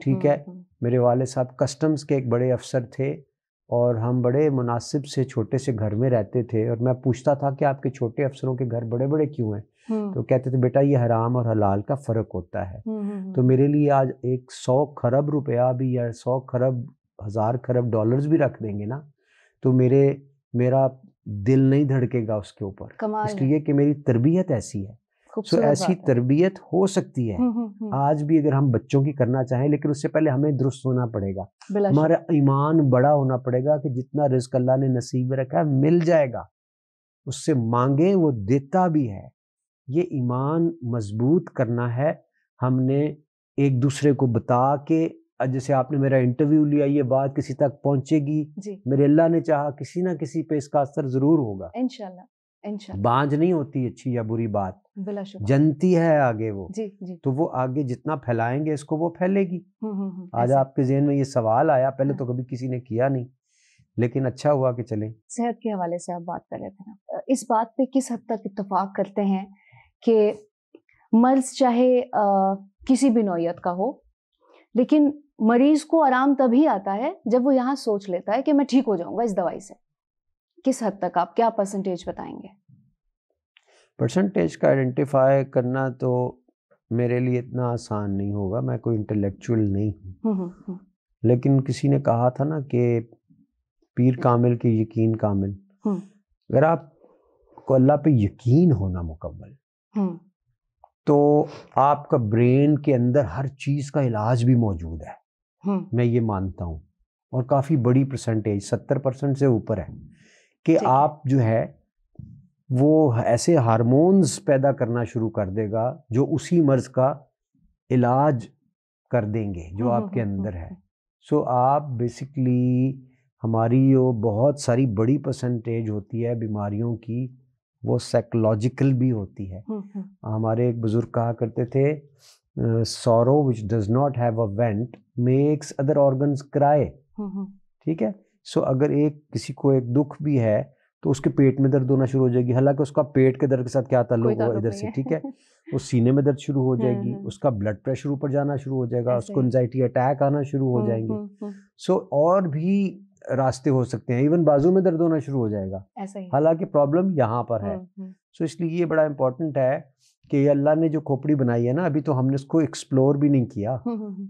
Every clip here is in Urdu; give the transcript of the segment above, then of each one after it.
ٹھیک ہے. میرے والد صاحب کسٹمز کے ایک بڑے افسر تھے اور ہم بڑے مناسب سے چھوٹے سے گھر میں رہتے تھے, اور میں پوچھتا تھا کہ آپ کے چھوٹے افسروں کے گھر بڑے بڑے کیوں ہیں؟ تو کہتے تھے بیٹا یہ حرام اور حلال کا فرق ہوتا ہے. تو میرے لیے آج 100 خرب روپیہ بھی یا 100 خرب 1000 خرب ڈالرز بھی رکھ دیں گے نا تو میرا دل نہیں دھڑکے گا اس کے اوپر, اس لیے کہ میری تربیت ایسی ہے. سو ایسی تربیت ہو سکتی ہے آج بھی اگر ہم بچوں کی کرنا چاہیں, لیکن اس سے پہلے ہمیں درست ہونا پڑے گا, ہمارا ایمان بڑا ہونا پڑے گا کہ جتنا رزق اللہ نے نصیب میں رکھا ہے مل جائے گا, اس سے مانگیں وہ دیتا بھی ہے. یہ ایمان مضبوط کرنا ہے ہم نے, ایک دوسرے کو بتا کے. جیسے آپ نے میرا انٹرویو لیا, یہ بات کسی تک پہنچے گی, میرے اللہ نے چاہا کسی نہ کسی پہ اس کا اثر ضرور ہوگا انشاءاللہ. بانج نہیں ہوتی اچھی یا بری بات, جنتی ہے آگے وہ, تو وہ آگے جتنا پھیلائیں گے اس کو وہ پھیلے گی. آج آپ کے ذہن میں یہ سوال آیا, پہلے تو کبھی کسی نے کیا نہیں, لیکن اچھا ہوا کہ چلیں. صحت کے حوالے سے آپ بات کر رہے تھے نا, اس بات پہ کس حد تک اتفاق کرتے ہیں کہ مرض چاہے کسی بھی نوعیت کا ہو, لیکن مریض کو آرام تبھی آتا ہے جب وہ یہاں سوچ لیتا ہے کہ میں ٹھیک ہو جاؤں گا اس دوائی سے. کس حد تک آپ کیا پرسنٹیج بتائیں گے؟ پرسنٹیج کا آئیڈینٹیفائی کرنا تو میرے لیے اتنا آسان نہیں ہوگا, میں کوئی انٹلیکچوئل نہیں ہوں. لیکن کسی نے کہا تھا نا کہ پیر کامل کے یقین کامل. اگر آپ کو اللہ پہ یقین ہونا مکمل تو آپ کا برین کے اندر ہر چیز کا علاج بھی موجود ہے. میں یہ مانتا ہوں, اور کافی بڑی پرسنٹیج 70% سے اوپر ہے کہ آپ جو ہے وہ ایسے ہارمونز پیدا کرنا شروع کر دے گا جو اسی مرض کا علاج کر دیں گے جو آپ کے اندر ہے. سو آپ بیسکلی ہماری جو بہت ساری بڑی پرسنٹیج ہوتی ہے بیماریوں کی وہ سائیکولوجیکل بھی ہوتی ہے. ہمارے ایک بزرگ کہا کرتے تھے sorrow which does not have a vent makes other organs cry. ٹھیک ہے. سو اگر کسی کو ایک دکھ بھی ہے تو اس کے پیٹ میں درد ہونا شروع ہو جائے گی, حالانکہ اس کا پیٹ کے درد کے ساتھ کیا تعلق ہوگا ادھر سے, ٹھیک ہے. اس سینے میں درد شروع ہو جائے گی, اس کا بلڈ پریشر اوپر جانا شروع ہو جائے گا, اس کو انزائٹی اٹیک آنا شروع ہو جائیں گے. سو اور بھی راستے ہو سکتے ہیں, ایون بازو میں درد ہونا شروع ہو جائے گا, حالانکہ پرابلم یہاں پر ہے. سو اس لیے یہ بڑا امپورٹنٹ ہے کہ اللہ نے جو کھوپڑی بنائی ہے نا, ابھی تو ہم نے اس کو ایکسپلور بھی نہیں کیا.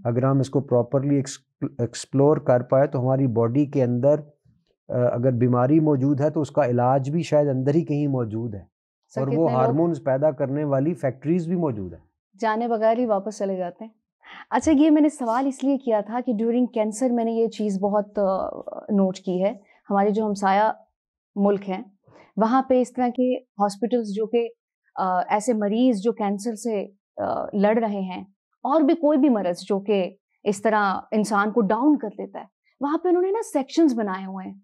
اگر ہم اس کو پراپرلی ایکسپلور کر پائے تو ہماری باڈی کے اندر اگر بیماری موجود ہے تو اس کا علاج بھی شاید اندر ہی کہیں موجود ہے, اور وہ ہارمونز پیدا کرنے والی فیکٹریز بھی موجود ہیں. جانے بغیر ہی واپس چلے جاتے ہیں. اچھا, یہ میں نے سوال اس لیے کیا تھا کہ ڈیورنگ کینسر میں نے یہ چیز بہت نوٹ کی ہے. ہمارے جو ہمسایہ ملک ہیں وہاں پہ اس طرح کے ہاسپٹلز جو کہ ایسے مریض جو کینسر سے لڑ رہے ہیں, اور بھی کوئی بھی مرض جو کہ اس طرح انسان کو ڈاؤن کر دیتا ہے, وہاں پہ انہوں نے نا سیکشنز بنائے ہوئے ہیں.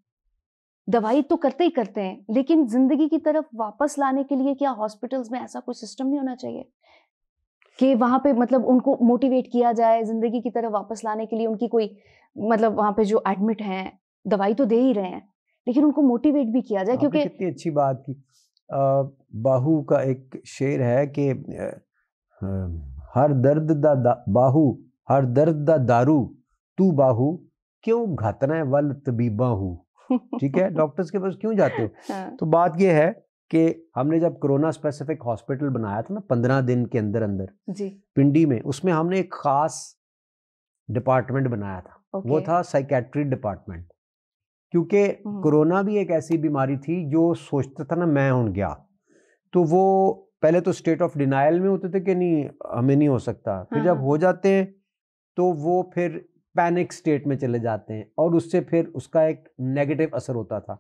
دوائی تو کرتے ہی کرتے ہیں, لیکن زندگی کی طرف واپس لانے کے لیے کیا ہاسپٹلز میں ایسا کوئی سسٹم نہیں ہونا چاہیے کہ وہاں پہ مطلب ان کو موٹیویٹ کیا جائے زندگی کی طرف واپس لانے کے لیے؟ ان کی کوئی مطلب وہاں پہ جو ایڈمٹ ہیں دوائی تو دے ہی رہے ہیں, لیکن ان کو موٹیویٹ بھی کیا جائے. کیونکہ کتنی اچھی بات کی. باہو کا ایک شعر ہے کہ ہر درد دا باہو ہر درد دا دارو تو باہو کیوں گھاتنا ہے ول طبیباں ہوں. ٹھیک ہے, ڈاکٹرز کے پاس کیوں جاتے ہو؟ تو بات یہ ہے کہ ہم نے جب کرونا اسپیسیفک ہاسپٹل بنایا تھا نا 15 دن کے اندر پنڈی میں, اس میں ہم نے ایک خاص ڈپارٹمنٹ بنایا تھا. وہ تھا سائیکیٹری ڈپارٹمنٹ, کیونکہ کرونا بھی ایک ایسی بیماری تھی جو سوچتا تھا نا میں ہوں گیا, تو وہ پہلے تو اسٹیٹ آف ڈینائل میں ہوتے تھے کہ نہیں ہمیں نہیں ہو سکتا, پھر جب ہو جاتے ہیں تو وہ پھر پینک سٹیٹ میں چلے جاتے ہیں, اور اس سے پھر اس کا ایک نیگیٹو اثر ہوتا تھا.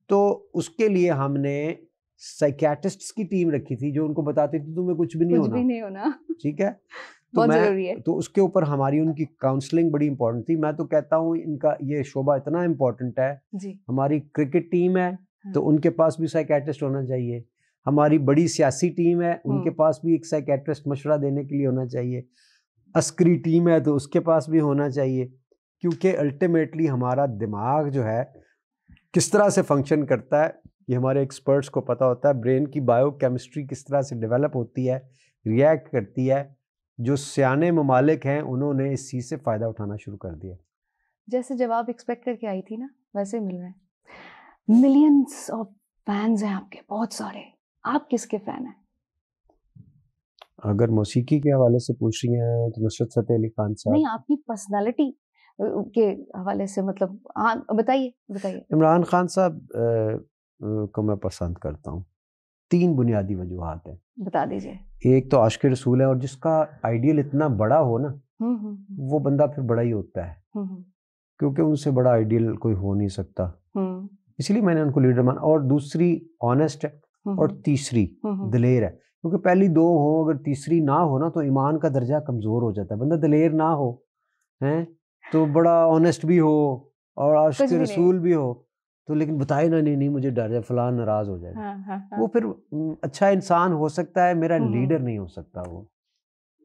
تو اس کے لیے ہم نے سائیکیٹرسٹس کی ٹیم رکھی تھی جو ان کو بتاتی تھی تمہیں کچھ بھی نہیں ہونا. ٹھیک ہے, تو اس کے اوپر ہماری ان کی کاؤنسلنگ بڑی امپورٹنٹ تھی. میں تو کہتا ہوں ان کا یہ شعبہ اتنا امپورٹنٹ ہے. ہماری کرکٹ ٹیم ہے تو ان کے پاس بھی سائیکیٹرسٹ ہونا چاہیے. ہماری بڑی سیاسی ٹیم ہے, ان کے پاس بھی ایک سائیکیٹرسٹ مشورہ دینے کے لیے ہونا چاہیے. عسکری ٹیم ہے تو اس کے پاس بھی ہونا چاہیے, کیونکہ الٹیمیٹلی ہمارا دماغ جو ہے کس طرح سے فنکشن کرتا ہے یہ ہمارے ایکسپرٹس کو پتہ ہوتا ہے. برین کی بایو کیمسٹری کس طرح سے ڈیولپ ہوتی ہے, ریئیکٹ کرتی ہے, جو سیانے ممالک ہیں انہوں نے اس چیز سے فائدہ اٹھانا شروع کر دیا. جیسے جواب ایکسپیکٹ کر کے آئی تھی نا ویسے مل رہے ہیں. ملینز آف فینز ہیں آپ کے, بہت سارے. آپ کس کے فین ہیں؟ اگر موسیقی کے حوالے سے پوچھ رہی ہیں تو نصرت فتح علی خان صاحب. نہیں, آپ کی پرسنالٹی کے حوالے سے, مطلب ہاں بتائیے. عمران خان صاحب کو میں پسند کرتا ہوں. 3 بنیادی وجوہات ہیں. بتا دیجیے. ایک تو عاشق رسول ہے, اور جس کا آئیڈیل اتنا بڑا ہو نا وہ بندہ پھر بڑا ہی ہوتا ہے, کیونکہ ان سے بڑا آئیڈیل کوئی ہو نہیں سکتا, اسی لیے میں نے ان کو لیڈر مانا. اور دوسری آنیسٹ ہے, اور تیسری دلیر ہے. کیونکہ پہلی 2 ہوں, اگر تیسری نہ ہو نا تو ایمان کا درجہ کمزور ہو جاتا ہے. بندہ دلیر نہ ہو ہیں تو بڑا آنیسٹ بھی ہو اور عاشق رسول بھی ہو تو لیکن بتائے نا نہیں مجھے ڈر ہے فلاں ناراض ہو جائے گا, وہ پھر اچھا انسان ہو سکتا ہے, میرا لیڈر نہیں ہو سکتا وہ.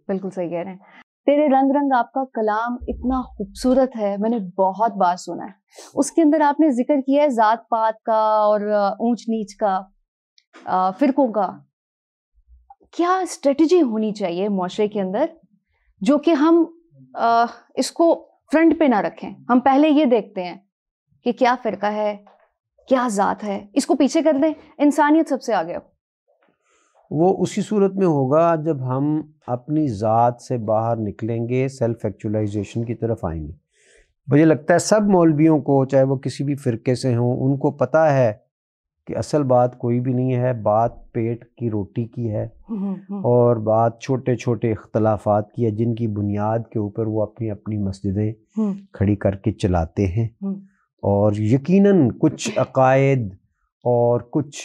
بالکل صحیح کہہ رہے ہیں. تیرے رنگ رنگ آپ کا کلام اتنا خوبصورت ہے, میں نے بہت بار سنا ہے. اس کے اندر آپ نے ذکر کیا ہے ذات پات کا اور اونچ نیچ کا, فرقوں کا. کیا اسٹریٹجی ہونی چاہیے معاشرے کے اندر جو کہ ہم اس کو فرنٹ پہ نہ رکھیں؟ ہم پہلے یہ دیکھتے ہیں کہ کیا فرقہ ہے, کیا ذات ہے, اس کو پیچھے کر دیں, انسانیت سب سے آگے. وہ اسی صورت میں ہوگا جب ہم اپنی ذات سے باہر نکلیں گے, سیلف ایکچولائزیشن کی طرف آئیں گے. مجھے لگتا ہے سب مولویوں کو, چاہے وہ کسی بھی فرقے سے ہوں, ان کو پتہ ہے کہ اصل بات کوئی بھی نہیں ہے, بات پیٹ کی روٹی کی ہے, اور بات چھوٹے چھوٹے اختلافات کی ہے جن کی بنیاد کے اوپر وہ اپنی اپنی مسجدیں کھڑی کر کے چلاتے ہیں. اور یقیناً کچھ عقائد اور کچھ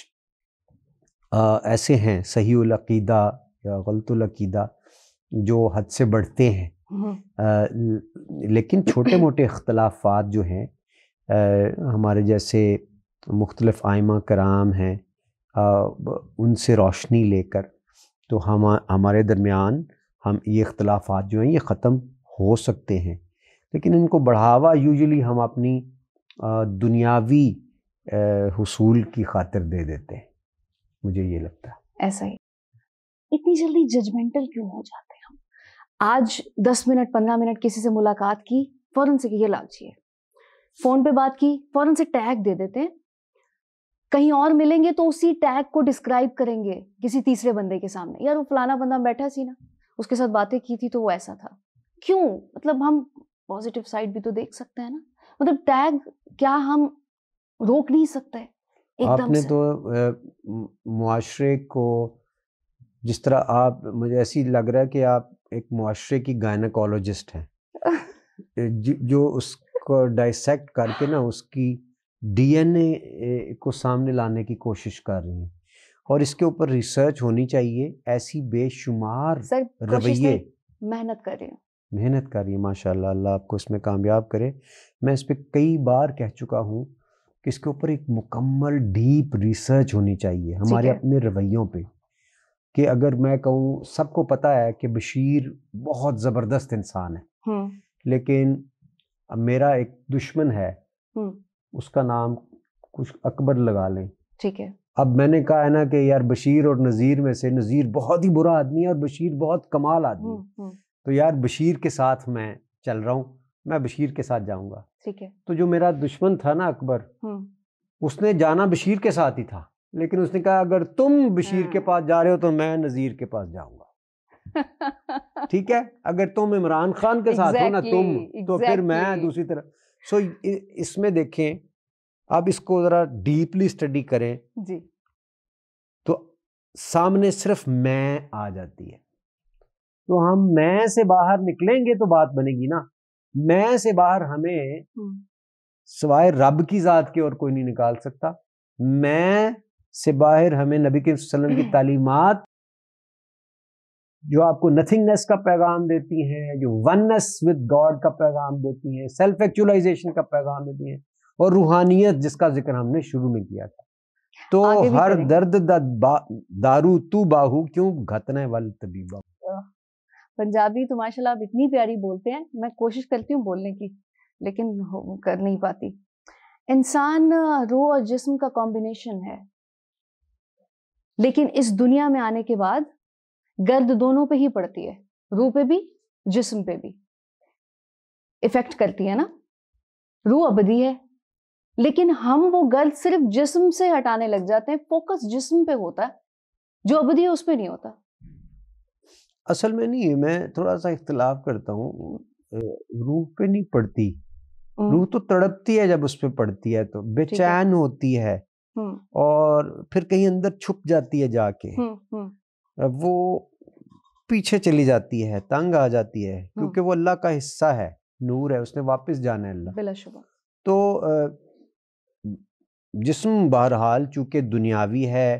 ایسے ہیں صحیح العقیدہ یا غلط العقیدہ جو حد سے بڑھتے ہیں, لیکن چھوٹے موٹے اختلافات جو ہیں, ہمارے جیسے مختلف ائمہ کرام ہیں, ان سے روشنی لے کر تو ہمارے درمیان ہم یہ اختلافات جو ہیں یہ ختم ہو سکتے ہیں. لیکن ان کو بڑھاوا یوزلی ہم اپنی دنیاوی حصول کی خاطر دے دیتے ہیں, مجھے یہ لگتا ہے. ایسا ہی. اتنی جلدی ججمنٹل کیوں ہو جاتے ہیں ہم؟ آج 10 منٹ 15 منٹ کسی سے ملاقات کی, فوراً سے یہ لالچی ہے, فون پہ بات کی فوراً سے ٹیگ دے دیتے ہیں, کہیں اور ملیں گے تو اسی ٹیگ کو ڈسکرائب کریں گے کسی تیسرے بندے کے سامنے, یار وہ فلانا بندہ بیٹھا سی نا, اس کے ساتھ باتیں کی تھی تو وہ ایسا تھا. کیوں؟ مطلب ہم پازیٹیو سائڈ بھی تو دیکھ سکتے ہیں نا. مطلب ٹیگ کیا ہم روک نہیں سکتے؟ آپ نے تو معاشرے کو جس طرح آپ, مجھے ایسی لگ رہا ہے کہ آپ ایک معاشرے کی گائنیکولوجسٹ ہیں جو اس کو ڈائسیکٹ کر کے نا اس کی ڈی این اے کو سامنے لانے کی کوشش کر رہی ہیں, اور اس کے اوپر ریسرچ ہونی چاہیے. ایسی بے شمار رویے, محنت کر رہی ہوں, محنت کر رہی ہیں ماشاء اللہ, اللہ آپ کو اس میں کامیاب کرے. میں اس پہ کئی بار کہہ چکا ہوں کہ اس کے اوپر ایک مکمل ڈیپ ریسرچ ہونی چاہیے ہمارے اپنے رویوں پہ. کہ اگر میں کہوں, سب کو پتہ ہے کہ بشیر بہت زبردست انسان ہے, لیکن میرا ایک دشمن ہے, اس کا نام کچھ اکبر لگا لیں, ٹھیک ہے. اب میں نے کہا ہے نا کہ یار بشیر اور نذیر میں سے نذیر بہت ہی برا آدمی ہے اور بشیر بہت کمال آدمی ہے, تو یار بشیر کے ساتھ میں چل رہا ہوں, میں بشیر کے ساتھ جاؤں گا. ٹھیک ہے. تو جو میرا دشمن تھا نا اکبر, اس نے جانا بشیر کے ساتھ ہی تھا, لیکن اس نے کہا اگر تم بشیر کے پاس جا رہے ہو تو میں نذیر کے پاس جاؤں گا. ٹھیک ہے, اگر تم عمران خان کے ساتھ ہو نا تم, تو پھر میں دوسری طرف. سو اس میں دیکھیں, اب اس کو ذرا ڈیپلی اسٹڈی کریں جی, تو سامنے صرف میں آ جاتی ہے. تو ہم میں سے باہر نکلیں گے تو بات بنے گی نا. میں سے باہر ہمیں سوائے رب کی ذات کے اور کوئی نہیں نکال سکتا. میں سے باہر ہمیں نبی کے صلی اللہ علیہ وسلم کی تعلیمات جو آپ کو نتھنگنس کا پیغام دیتی ہیں, جو وننس ود گاڈ کا پیغام دیتی ہیں, سیلف ایکچولائزیشن کا پیغام دیتی ہیں, اور روحانیت جس کا ذکر ہم نے شروع میں کیا تھا. تو ہر درد دارو تو باہو کیوں گھتنے وال طبیبہ. پنجابی تو ماشاءاللہ آپ اتنی پیاری بولتے ہیں, میں کوشش کرتی ہوں بولنے کی لیکن کر نہیں پاتی. انسان روح اور جسم کا کمبینیشن ہے, لیکن اس دنیا میں آنے کے بعد گرد دونوں پہ ہی پڑتی ہے. روح پہ بھی جسم پہ بھی افیکٹ کرتی ہے نا. روح ابدی ہے لیکن ہم وہ گرد صرف جسم سے ہٹانے لگ جاتے ہیں, فوکس جسم پہ ہوتا ہے, جو ابدی ہے اس پہ نہیں ہوتا. اصل میں نہیں, میں تھوڑا سا اختلاف کرتا ہوں, روح پہ نہیں پڑتی, روح تو تڑپتی ہے جب اس پہ پڑتی ہے تو بے چین ہوتی ہے اور پھر کہیں اندر چھپ جاتی ہے جا کے, وہ پیچھے چلی جاتی ہے, تنگ آ جاتی ہے, کیونکہ وہ اللہ کا حصہ ہے, نور ہے, اس نے واپس جانا ہے اللہ. بلا شبہ. تو جسم بہرحال چونکہ دنیاوی ہے,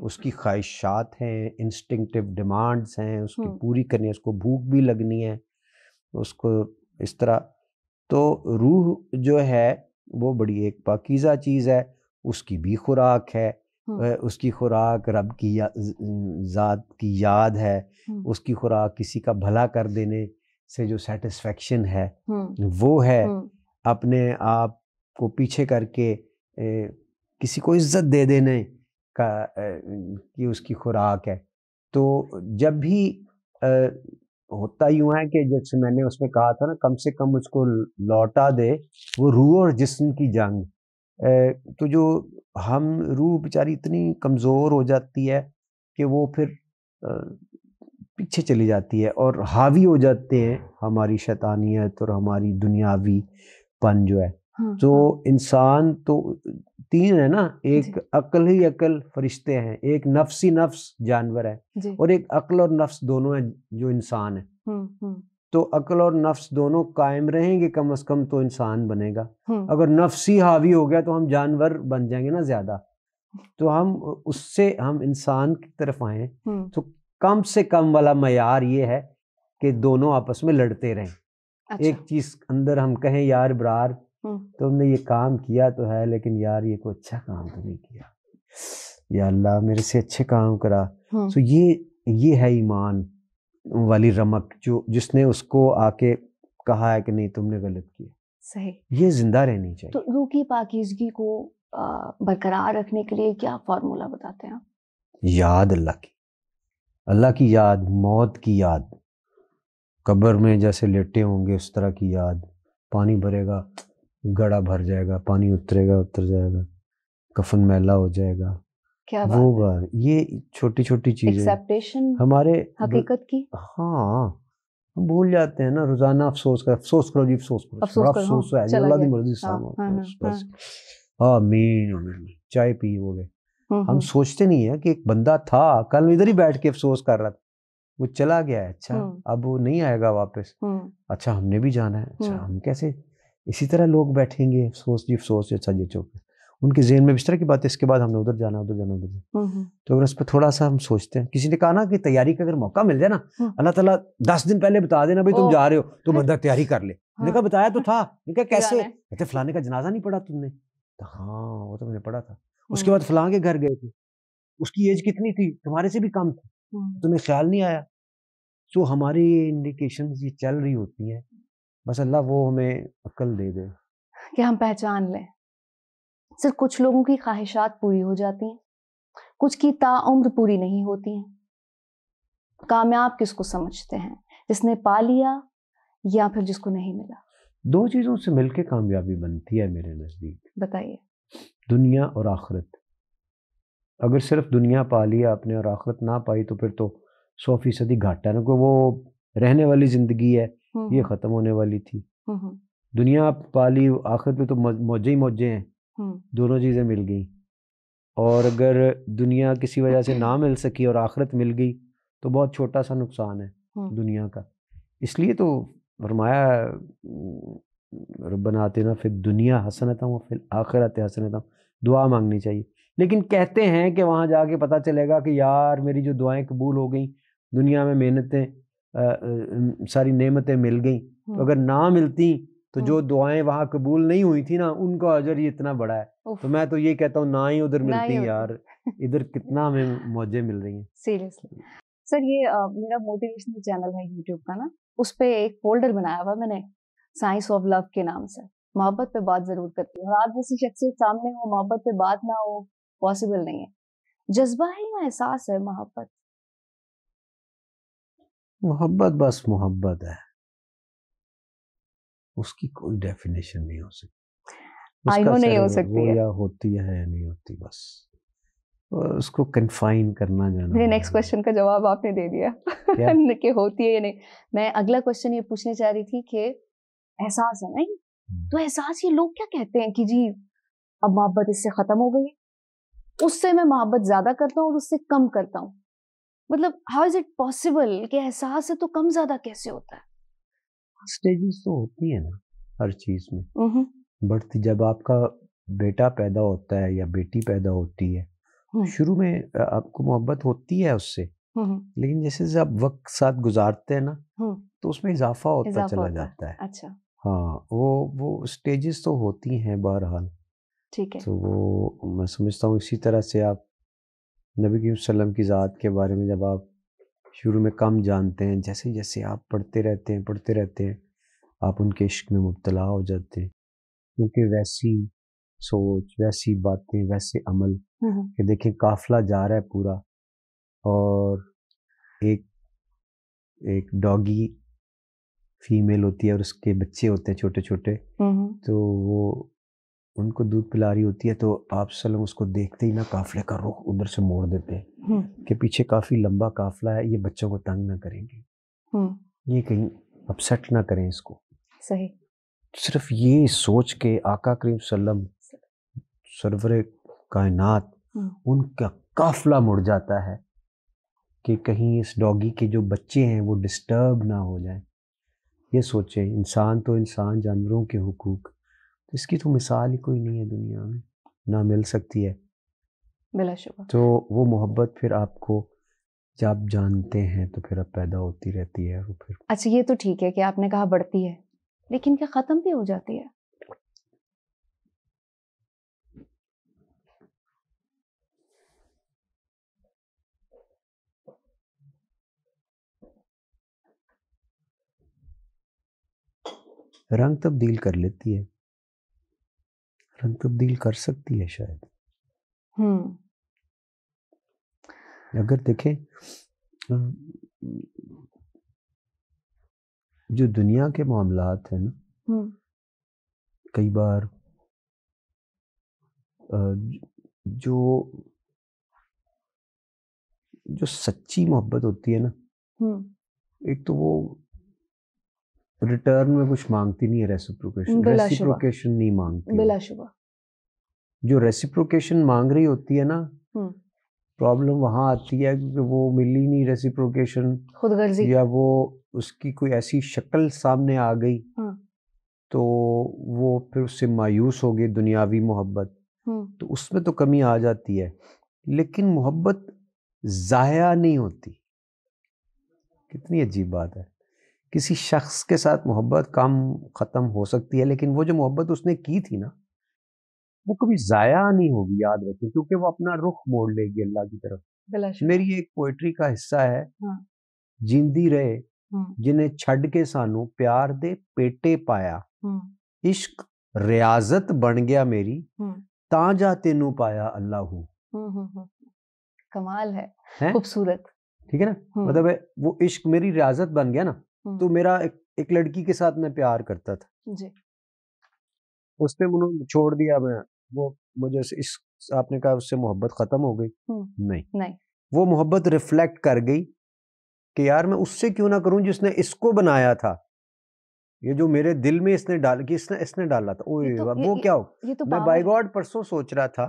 اس کی خواہشات ہیں, انسٹنکٹیو ڈیمانڈز ہیں, اس کی پوری کرنی ہے, اس کو بھوک بھی لگنی ہے, اس کو اس طرح. تو روح جو ہے وہ بڑی ایک پاکیزہ چیز ہے, اس کی بھی خوراک ہے, اس کی خوراک رب کی ذات کی یاد ہے, اس کی خوراک کسی کا بھلا کر دینے سے جو سیٹسفیکشن ہے وہ ہے, اپنے آپ کو پیچھے کر کے کسی کو عزت دے دینے کا کہ اس کی خوراک ہے. تو جب بھی ہوتا یوں ہے کہ جیسے میں نے اس میں کہا تھا نا, کم سے کم اس کو لوٹا دے وہ روح اور جسم کی جنگ. تو جو ہم روح بیچاری اتنی کمزور ہو جاتی ہے کہ وہ پھر پیچھے چلی جاتی ہے اور حاوی ہو جاتے ہیں ہماری شیطانیت اور ہماری دنیاوی پن جو ہے. تو انسان تو تین ہے نا, ایک عقل ہی عقل فرشتے ہیں, ایک نفس ہی نفس جانور ہے, اور ایک عقل اور نفس دونوں ہیں جو انسان ہے. تو عقل اور نفس دونوں قائم رہیں گے کم از کم تو انسان بنے گا. اگر نفس ہی حاوی ہو گیا تو ہم جانور بن جائیں گے نا زیادہ. تو ہم اس سے ہم انسان کی طرف آئیں تو کم سے کم والا معیار یہ ہے کہ دونوں آپس میں لڑتے رہیں. ایک چیز اندر ہم کہیں یار برار تم نے یہ کام کیا تو ہے لیکن یار یہ کوئی اچھا کام تو نہیں کیا, یا اللہ میرے سے اچھے کام کرا. تو یہ ہے ایمان والی رمق جو جس نے اس کو آ کے کہا ہے کہ نہیں تم نے غلط کیا. صحیح. یہ زندہ رہنی چاہیے. تو روح کی پاکیزگی کو برقرار رکھنے کے لیے کیا فارمولہ بتاتے ہیں آپ؟ یاد اللہ کی یاد, موت کی یاد, قبر میں جیسے لیٹے ہوں گے اس طرح کی یاد. پانی بھرے گا گڑا بھر جائے گا, پانی اترے گا اتر جائے گا, کفن میلا ہو جائے گا. وہ بار یہ چھوٹی چھوٹی چیزیں ہمارے حقیقت کی. ہاں ہم بھول جاتے ہیں نا, روزانہ افسوس کرو جی, افسوس کرو, بڑا افسوس ہے جی, اللہ کی مرضی بس آمین, چائے پی ہو گئے. ہم سوچتے نہیں ہیں کہ ایک بندہ تھا کل ادھر ہی بیٹھ کے افسوس کر رہا تھا, وہ چلا گیا ہے, اچھا اب وہ نہیں آئے گا واپس, اچھا ہم نے بھی جانا ہے, اچھا ہم کیسے. اسی طرح لوگ بیٹھیں گے افسوس جی افسوس, اچھا جی چوک, ان کے ذہن میں اس طرح کی بات ہے, اس کے بعد ہم نے ادھر جانا ادھر جانا. تو اگر اس پہ تھوڑا سا ہم سوچتے ہیں, کسی نے کہا نا کہ تیاری کا اگر موقع مل جائے نا, اللہ تعالیٰ 10 دن پہلے بتا دینا بھائی تم جا رہے ہو تو بندہ تیاری کر لے. میں نے کہا بتایا تو تھا, میں نے کہا کیسے, کہتے فلانے کا جنازہ نہیں پڑھا تم نے, ہاں وہ تو میں نے پڑھا تھا. اس کے بعد فلاں کے گھر گئے تھے, اس کی ایج کتنی تھی, تمہارے سے بھی کم تھی, تمہیں خیال نہیں آیا. تو ہماری انڈیکیشنز یہ چل رہی ہوتی ہیں, بس اللہ وہ ہمیں عقل دے دے کہ ہم پہچان لیں. صرف کچھ لوگوں کی خواہشات پوری ہو جاتی ہیں, کچھ کی تا عمر پوری نہیں ہوتی ہیں. کامیاب کس کو سمجھتے ہیں, جس نے پا لیا یا پھر جس کو نہیں ملا؟ دو چیزوں سے مل کے کامیابی بنتی ہے میرے نزدیک. بتائیے. دنیا اور آخرت. اگر صرف دنیا پا لیا آپ نے اور آخرت نہ پائی تو پھر تو 100% گھاٹا ہے, کیونکہ وہ رہنے والی زندگی ہے, یہ ختم ہونے والی تھی. دنیا پا لی, آخرت میں تو موجے ہی موجے ہیں, دونوں چیزیں مل گئیں. اور اگر دنیا کسی وجہ سے نہ مل سکی اور آخرت مل گئی تو بہت چھوٹا سا نقصان ہے دنیا کا. اس لیے تو فرمایا ربنا آتنا فی الدنیا حسنۃ وفی الآخرۃ حسنۃ, دعا مانگنی چاہیے. لیکن کہتے ہیں کہ وہاں جا کے پتہ چلے گا کہ یار میری جو دعائیں قبول ہو گئیں, دنیا میں محنتیں ساری نعمتیں مل گئیں, تو اگر نہ ملتی تو جو دعائیں وہاں قبول نہیں ہوئی تھی نا ان کا اجر ہی اتنا بڑا ہے. تو میں تو یہ کہتا ہوں نہ ہی ادھر ملتی یار, ادھر کتنا ہمیں موجیں مل رہی ہیں. سیریسلی سر, یہ میرا موٹیویشنل چینل ہے یوٹیوب کا نا, اس پہ ایک فولڈر بنایا ہوا میں نے سائنس آف لو کے نام سے. محبت پہ بات ضرور کرتی ہوں, اور آج جیسی شخصیت سامنے ہو محبت پہ بات نہ ہو پاسبل نہیں ہے. جذبہ ہے یا احساس ہے محبت؟ محبت بس محبت ہے, اس کی کوئی ڈیفینیشن نہیں ہو سکتی. آئی نو نہیں ہو سکتی وہ ہے. یا ہوتی ہے یا نہیں ہوتی, بس اس کو کنفائن کرنا جو ہے نا. میرے نیکسٹ کوشچن کا جواب آپ نے دے دیا کہ ہوتی ہے یا نہیں. میں اگلا کوشچن یہ پوچھنے چاہ رہی تھی کہ احساس ہے نہیں, تو احساس یہ لوگ کیا کہتے ہیں کہ جی اب محبت اس سے ختم ہو گئی, اس سے میں محبت زیادہ کرتا ہوں اور اس سے کم کرتا ہوں. مطلب ہاؤ از اٹ پاسبل کہ احساس ہے تو کم زیادہ کیسے ہوتا ہے؟ اسٹیجز تو ہوتی ہیں نا ہر چیز میں. بڑھتی جب آپ کا بیٹا پیدا ہوتا ہے یا بیٹی پیدا ہوتی ہے, شروع میں آپ کو محبت ہوتی ہے اس سے, لیکن جیسے جیسے آپ وقت ساتھ گزارتے ہیں نا تو اس میں اضافہ ہوتا چلا جاتا ہے. اچھا ہاں, وہ اسٹیجز تو ہوتی ہیں بہرحال. ٹھیک ہے. تو وہ میں سمجھتا ہوں اسی طرح سے آپ نبی کریم صلی اللہ علیہ وسلم کی ذات کے بارے میں جب آپ شروع میں کم جانتے ہیں, جیسے جیسے آپ پڑھتے رہتے ہیں آپ ان کے عشق میں مبتلا ہو جاتے ہیں, کیونکہ ویسی سوچ, ویسی باتیں, ویسے عمل کہ دیکھیں قافلہ جا رہا ہے پورا, اور ایک ڈاگی فیمیل ہوتی ہے اور اس کے بچے ہوتے ہیں چھوٹے چھوٹے, تو وہ ان کو دودھ پلا رہی ہوتی ہے, تو آپ صلی اللہ علیہ وسلم اس کو دیکھتے ہی نا قافلے کا رخ ادھر سے موڑ دیتے ہیں کہ پیچھے کافی لمبا قافلہ ہے, یہ بچوں کو تنگ نہ کریں گے, یہ کہیں اپسیٹ نہ کریں اس کو. صحیح. صرف یہ سوچ کے آقا کریم صلی اللہ علیہ وسلم سرور کائنات ان کا قافلہ مڑ جاتا ہے کہ کہیں اس ڈاگی کے جو بچے ہیں وہ ڈسٹرب نہ ہو جائیں. یہ سوچیں, انسان تو انسان, جانوروں کے حقوق, اس کی تو مثال ہی کوئی نہیں ہے دنیا میں, نہ مل سکتی ہے بلا شبہ. تو وہ محبت پھر آپ کو جب جانتے ہیں تو پھر اب پیدا ہوتی رہتی ہے. وہ پھر اچھا یہ تو ٹھیک ہے کہ آپ نے کہا بڑھتی ہے, لیکن کیا ختم بھی ہو جاتی ہے؟ رنگ تبدیل کر لیتی ہے, رنگ تبدیل کر سکتی ہے شاید. اگر دیکھیں جو دنیا کے معاملات ہیں نا, کئی بار جو سچی محبت ہوتی ہے نا, ایک تو وہ ریٹرن میں کچھ مانگتی نہیں ہے, ریسیپروکیشن نہیں مانگتی. بلا شبہ جو ریسیپروکیشن مانگ رہی ہوتی ہے نا, پرابلم وہاں آتی ہے کیونکہ وہ ملی نہیں ریسیپروکیشن, خود غرضی, یا وہ اس کی کوئی ایسی شکل سامنے آ گئی تو وہ پھر اس سے مایوس ہو گئی دنیاوی محبت, تو اس میں تو کمی آ جاتی ہے. لیکن محبت ضائع نہیں ہوتی. کتنی عجیب بات ہے, کسی شخص کے ساتھ محبت کم ختم ہو سکتی ہے, لیکن وہ جو محبت اس نے کی تھی نا وہ کبھی ضائع نہیں ہوگی, یاد رکھیں, کیونکہ وہ اپنا رخ موڑ لے گی اللہ کی طرف. میری ایک پوئٹری کا حصہ ہے, جیندی رہے جنہیں چھڈ کے سانو پیار دے پیٹے پایا, عشق ریاضت بن گیا میری تاں جا تینوں پایا اللہ. کمال ہے, خوبصورت. ٹھیک ہے نا, مطلب وہ عشق میری ریاضت بن گیا نا, تو میرا ایک لڑکی کے ساتھ میں پیار کرتا تھا, اس نے مجھے چھوڑ دیا, میں وہ مجھے آپ نے کہا اس سے محبت ختم ہو گئی, نہیں, وہ محبت ریفلیکٹ کر گئی کہ یار میں اس سے کیوں نہ کروں جس نے اس کو بنایا تھا, یہ جو میرے دل میں اس نے ڈالا تھا. وہ کیا ہو, میں بائی گاڈ پرسوں سوچ رہا تھا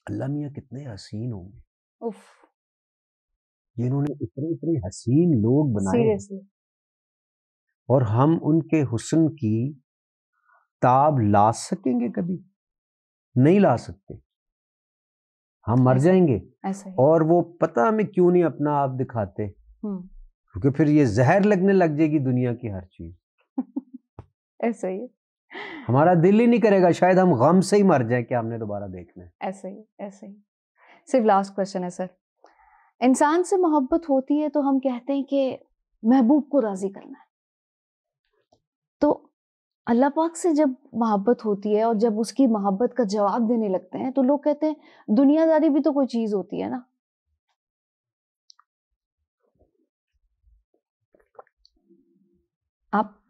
اللہ میاں کتنے حسین ہوں گے, جنہوں نے اتنے حسین لوگ بنائے, اور ہم ان کے حسن کی تاب لا سکیں گے؟ کبھی نہیں لا سکتے, ہم مر جائیں گے. اور وہ پتہ ہمیں کیوں نہیں اپنا آپ دکھاتے, کیونکہ پھر یہ زہر لگنے لگ جائے گی دنیا کی ہر چیز. ایسا ہی ہمارا دل ہی نہیں کرے گا, شاید ہم غم سے ہی مر جائیں کہ ہم نے دوبارہ دیکھنا ہے. ایسا ہی. صرف لاسٹ کوشچن ہے سر, انسان سے محبت ہوتی ہے تو ہم کہتے ہیں کہ محبوب کو راضی کرنا ہے, تو اللہ پاک سے جب محبت ہوتی ہے اور جب اس کی محبت کا جواب دینے لگتے ہیں تو لوگ کہتے ہیں دنیا داری بھی تو کوئی چیز ہوتی ہے نا.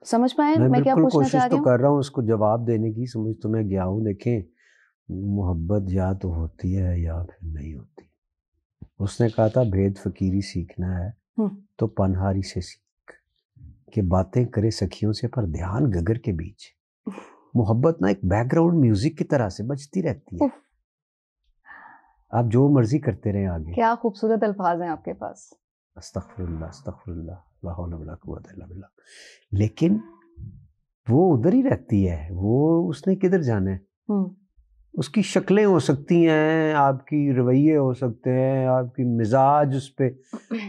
سمجھ پائے میں کیا بالکل پوچھنا کوشش چاہ رہی تو ہوں؟ کر رہا ہوں اس کو جواب دینے کی، سمجھ تو میں گیا ہوں. دیکھیں محبت یا تو ہوتی ہے یا پھر نہیں ہوتی. اس نے کہا تھا بھید فقیری سیکھنا ہے تو پنہاری سے سیکھ، کہ باتیں کرے سکھیوں سے پر دھیان گگر کے بیچ. محبت نا ایک بیک گراؤنڈ میوزک کی طرح سے بجتی رہتی ہے، آپ جو مرضی کرتے رہیں آگے. کیا خوبصورت الفاظ ہیں آپ کے پاس. استغفر اللہ استغفر اللہ لا حول ولا قوت الا باللہ. لیکن وہ ادھر ہی رہتی ہے، وہ اس نے کدھر جانا ہے. اس کی شکلیں ہو سکتی ہیں، آپ کی رویے ہو سکتے ہیں، آپ کی مزاج اس پہ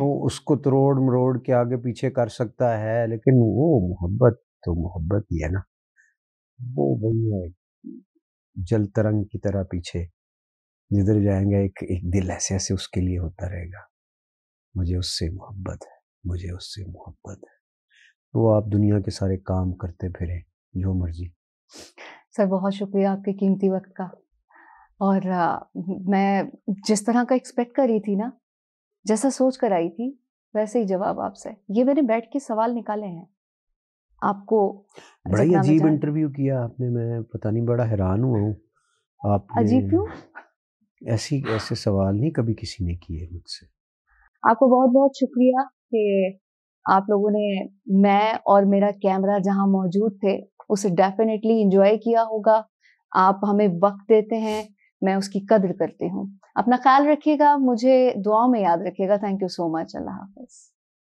اس کو تروڑ مروڑ کے آگے پیچھے کر سکتا ہے، لیکن وہ محبت تو محبت ہی ہے نا. وہ وہی ہے جل ترنگ کی طرح پیچھے جدھر جائیں گے ایک دل ایسے ایسے اس کے لیے ہوتا رہے گا. مجھے اس سے محبت ہے، مجھے اس سے محبت ہے. وہ آپ دنیا کے سارے کام کرتے پھریں جو مرضی. سر بہت شکریہ آپ کے قیمتی وقت کا. اور میں جس طرح کا ایکسپیکٹ کر رہی تھی نا، جیسا سوچ کر آئی تھی ویسے ہی جواب آپ سے. یہ میں نے بیٹھ کے سوال نکالے ہیں آپ کو. بڑا ہی عجیب انٹرویو کیا آپ نے، میں پتہ نہیں بڑا حیران ہوا ہوں. آپ نے عجیب کیوں؟ ایسے سوال نہیں کبھی کسی نے کیے مجھ سے. آپ کو بہت بہت شکریہ کہ آپ لوگوں نے میں اور میرا کیمرہ جہاں موجود تھے اسے ڈیفینیٹلی انجوائے کیا ہوگا. آپ ہمیں وقت دیتے ہیں، میں اس کی قدر کرتی ہوں. اپنا خیال رکھیے گا، مجھے دعاؤں میں یاد رکھیے گا. تھینک یو سو مچ. اللہ حافظ.